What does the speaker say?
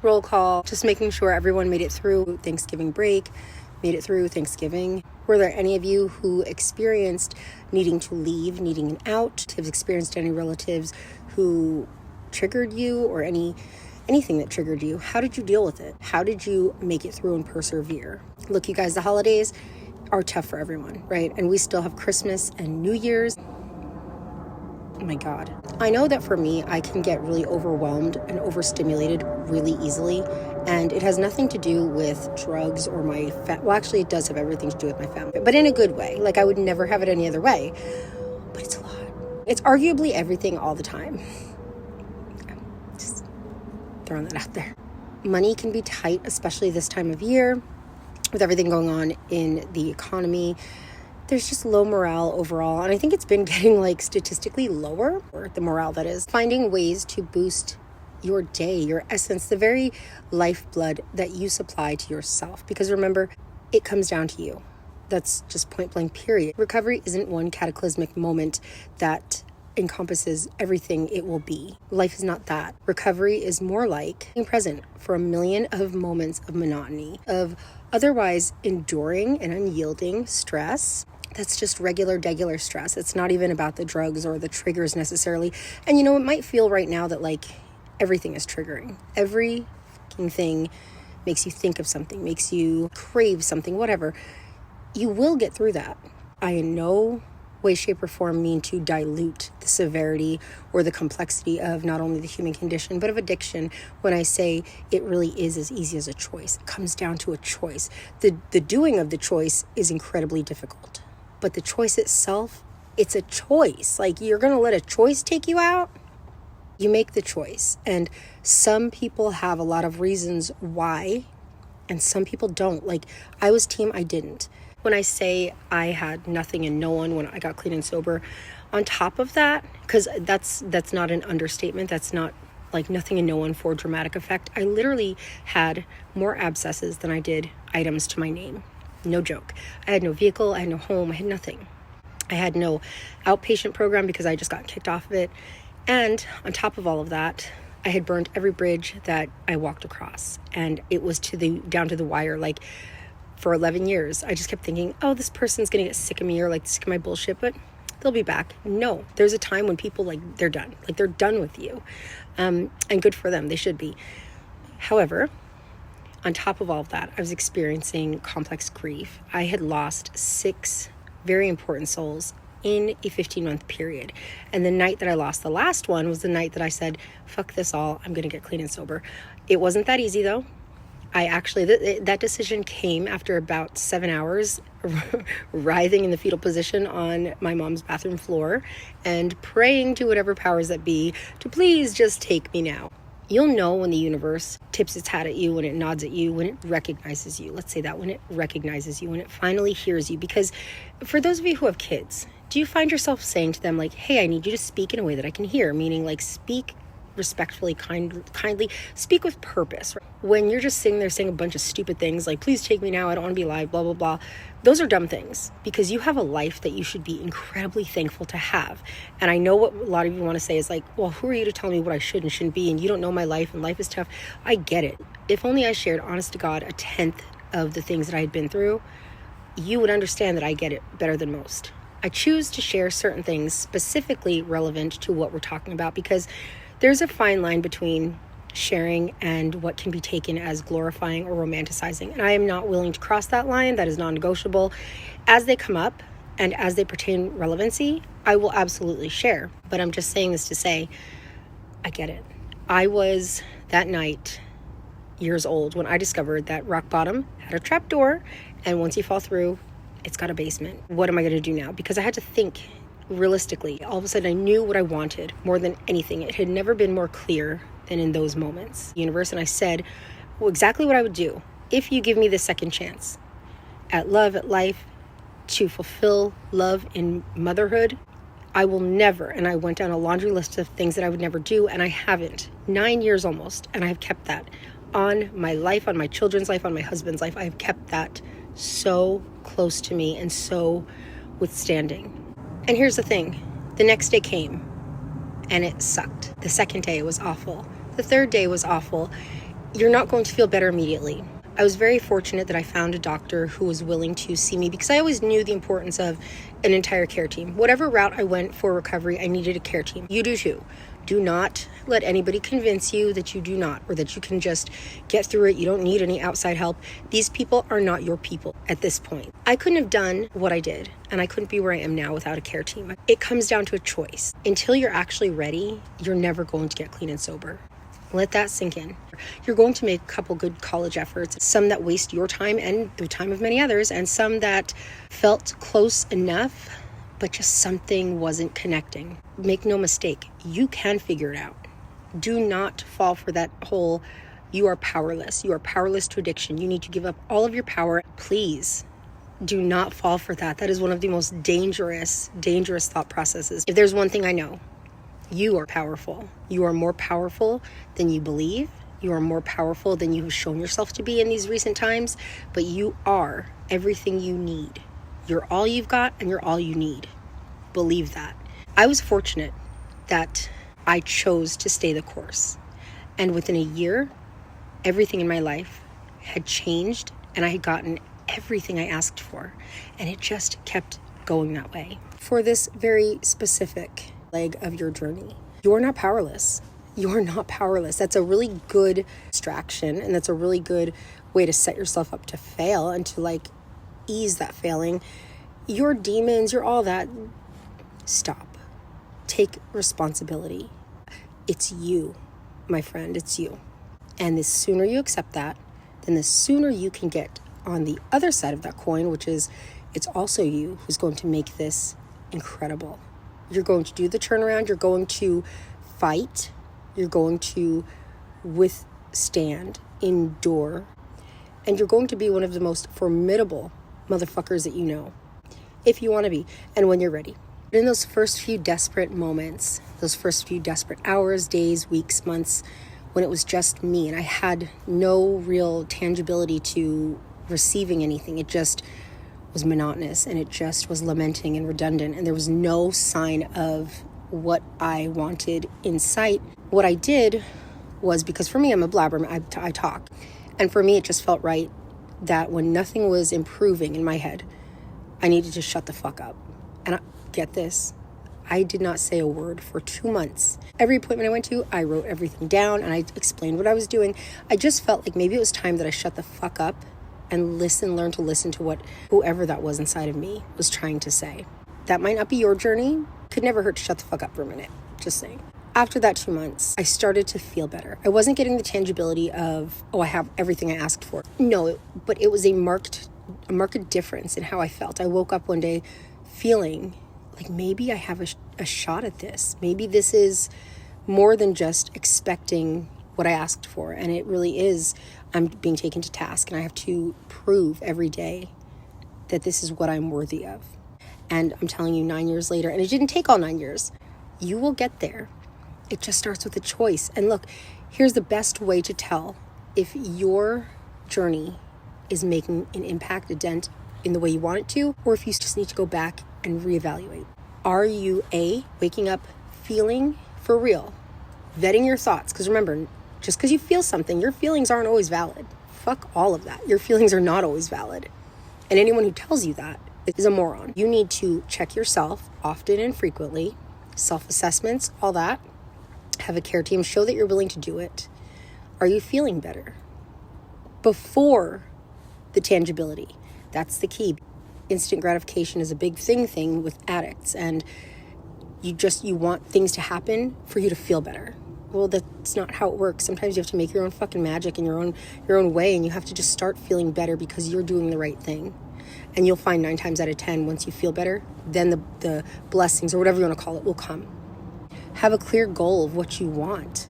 roll call, just making sure everyone made it through Thanksgiving break, made it through Thanksgiving. Were there any of you who experienced needing to leave, needing an out? Have experienced any relatives who triggered you, or anything that triggered you? How did you deal with it? How did you make it through and persevere? Look, you guys, the holidays are tough for everyone, right? And we still have Christmas and New Year's. Oh my God. I know that for me, I can get really overwhelmed and overstimulated really easily. And it has nothing to do with drugs or my well, actually, it does have everything to do with my family, but in a good way. Like, I would never have it any other way. But it's a lot. It's arguably everything all the time. Just throwing that out there. Money can be tight, especially this time of year with everything going on in the economy. There's just low morale overall. And I think it's been getting like statistically lower, or the morale that is. Finding ways to boost your day, your essence, the very lifeblood that you supply to yourself. Because remember, it comes down to you. That's just point blank, period. Recovery isn't one cataclysmic moment that encompasses everything it will be. Life is not that. Recovery is more like being present for a million of moments of monotony, of otherwise enduring and unyielding stress. That's just regular stress. It's not even about the drugs or the triggers necessarily. And you know, it might feel right now that like everything is triggering. Every fucking thing makes you think of something, makes you crave something, whatever. You will get through that. I in no way, shape, or form mean to dilute the severity or the complexity of not only the human condition, but of addiction when I say it really is as easy as a choice. It comes down to a choice. The doing of the choice is incredibly difficult. But the choice itself, it's a choice. Like, you're going to let a choice take you out? You make the choice. And some people have a lot of reasons why, and some people don't. Like, I was team I didn't. When I say I had nothing and no one when I got clean and sober, on top of that, because that's not an understatement, that's not like nothing and no one for dramatic effect. I literally had more abscesses than I did items to my name. No joke. I had no vehicle, I had no home, I had nothing. I had no outpatient program because I just got kicked off of it. And on top of all of that, I had burned every bridge that I walked across. And it was down to the wire. Like, for 11 years, I just kept thinking, oh, this person's going to get sick of me or like sick of my bullshit, but they'll be back. No, there's a time when people, like, they're done. Like, they're done with you. And good for them. They should be. However, on top of all of that, I was experiencing complex grief. I had lost 6 very important souls in a 15-month period. And the night that I lost the last one was the night that I said, fuck this all, I'm going to get clean and sober. It wasn't that easy, though. I actually, that decision came after about 7 hours writhing in the fetal position on my mom's bathroom floor and praying to whatever powers that be to please just take me now. You'll know when the universe tips its hat at you, when it nods at you, when it recognizes you. Let's say that, when it recognizes you, when it finally hears you. Because for those of you who have kids, do you find yourself saying to them like, hey, I need you to speak in a way that I can hear? Meaning like speak respectfully, kindly, speak with purpose. When you're just sitting there saying a bunch of stupid things like, please take me now, I don't want to be alive, blah, blah, blah. Those are dumb things because you have a life that you should be incredibly thankful to have. And I know what a lot of you want to say is like, well, who are you to tell me what I should and shouldn't be? And you don't know my life and life is tough. I get it. If only I shared, honest to God, 1/10 of the things that I had been through, you would understand that I get it better than most. I choose to share certain things specifically relevant to what we're talking about because there's a fine line between sharing and what can be taken as glorifying or romanticizing. And I am not willing to cross that line. That is non-negotiable. As they come up and as they pertain relevancy, I will absolutely share. But I'm just saying this to say, I get it. I was that night years old when I discovered that rock bottom had a trap door. And once you fall through, it's got a basement. What am I going to do now? Because I had to think realistically. All of a sudden I knew what I wanted more than anything. It had never been more clear than in those moments. Universe, and I said, well, exactly what I would do if you give me the second chance at love, at life, to fulfill love in motherhood. I will never, and I went down a laundry list of things that I would never do, and I haven't. 9 years almost, and I have kept that on my life, on my children's life, on my husband's life. I have kept that so close to me and so withstanding. And here's the thing. The next day came and it sucked. The second day was awful. The third day was awful. you're not going to feel better immediately. I was very fortunate that I found a doctor who was willing to see me because I always knew the importance of an entire care team. Whatever route I went for recovery, I needed a care team. You do too. Do not let anybody convince you that you do not, or that you can just get through it. You don't need any outside help. These people are not your people at this point. I couldn't have done what I did, and I couldn't be where I am now without a care team. It comes down to a choice. Until you're actually ready, you're never going to get clean and sober. Let that sink in. You're going to make a couple good college efforts, some that waste your time and the time of many others, and some that felt close enough, but just something wasn't connecting. Make no mistake, you can figure it out. Do not fall for that whole, you are powerless. You are powerless to addiction. You need to give up all of your power. Please do not fall for that. That is one of the most dangerous thought processes. If there's one thing I know, you are powerful. You are more powerful than you believe. You are more powerful than you have shown yourself to be in these recent times, but you are everything you need. You're all you've got and you're all you need. Believe that. I was fortunate that I chose to stay the course. And within a year, everything in my life had changed and I had gotten everything I asked for. And it just kept going that way. For this very specific leg of your journey, you're not powerless. You're not powerless. That's a really good distraction, and that's a really good way to set yourself up to fail and to ease that failing. Your demons, you're all that. Stop. Take responsibility. It's you, my friend. It's you. And the sooner you accept that, then the sooner you can get on the other side of that coin, which is it's also you who's going to make this incredible. You're going to do the turnaround. You're going to fight. You're going to withstand, endure, and you're going to be one of the most formidable motherfuckers that you know, if you want to be, and when you're ready. In those first few desperate moments, those first few desperate hours, days, weeks, months, when it was just me and I had no real tangibility to receiving anything, it just was monotonous and it just was lamenting and redundant, and there was no sign of what I wanted in sight. What I did was, because for me, I'm a blabber, I talk, and for me it just felt right that when nothing was improving in my head, I needed to shut the fuck up. And get this, I did not say a word for 2 months. Every appointment I went to, I wrote everything down and I explained what I was doing. I just felt like maybe it was time that I shut the fuck up and learn to listen to what whoever that was inside of me was trying to say. That might not be your journey. Could never hurt to shut the fuck up for a minute. Just saying. After that 2 months, I started to feel better. I wasn't getting the tangibility of, I have everything I asked for. No, but it was a marked difference in how I felt. I woke up one day feeling like maybe I have a shot at this. Maybe this is more than just expecting what I asked for. And it really is, I'm being taken to task and I have to prove every day that this is what I'm worthy of. And I'm telling you, 9 years later, and it didn't take all 9 years, you will get there. It just starts with a choice. And look, here's the best way to tell if your journey is making an impact, a dent in the way you want it to, or if you just need to go back and reevaluate. Are you waking up feeling for real, vetting your thoughts? Because remember, just because you feel something, your feelings aren't always valid. Fuck all of that. Your feelings are not always valid. And anyone who tells you that is a moron. You need to check yourself often and frequently, self-assessments, all that. Have a care team, show that you're willing to do it. Are you feeling better? Before the tangibility. That's the key. Instant gratification is a big thing with addicts, and you want things to happen for you to feel better. Well, that's not how it works. Sometimes you have to make your own fucking magic in your own way, and you have to just start feeling better because you're doing the right thing. And you'll find 9 times out of 10, once you feel better, then the blessings, or whatever you want to call it, will come. Have a clear goal of what you want.